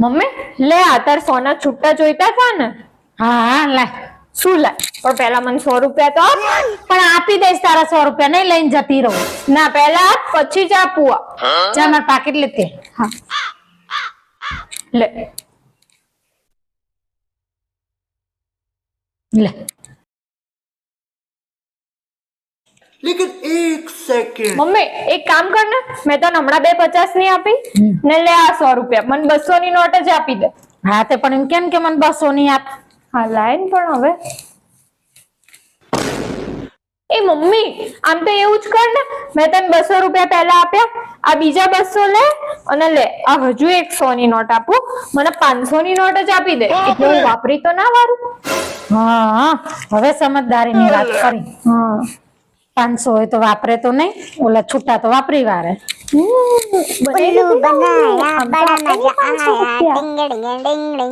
Mummy લે આ તાર સોના છૂટા જોઈતા હતા ને? હા હા લાય. શું લાય? પણ પેલા મને 100 રૂપિયા તો આપ. પણ આપી દઈશ તારા 100 રૂપિયા, નહીં લઈને જતી રહું. ના પેલા આપ પછી જ આપું. જા માર પાકીટ લેતે. હા લે લે. लेकिन एक सेकंड મમ્મી એક કામ કર ને, મેં તને હમણાં 250 ની આપી ને લે આ 100 રૂપિયા મને 200 ની નોટ જ આપી દે. હા તે પણ એમ કેમ કે મને 200 ની આપ. હા લાઈન પણ હવે એ મમ્મી આમ તો એવું જ કર ને, મેં તને 200 રૂપિયા પહેલા આપ્યા, આ બીજા 200 લે અને લે આ હજુ 100 ની નોટ આપું, મને 500 ની નોટ જ આપી દે એટલે હું વાપરી તો ના વારું. હા હવે સમજદારીની વાત કરી. હા 500 હોય તો વાપરે તો નહીં, ઓલા છૂટા તો વાપરી વારે. ઉલ્લू बनाया बड़ा मजा आया टिंग टिंग टिंग टिंग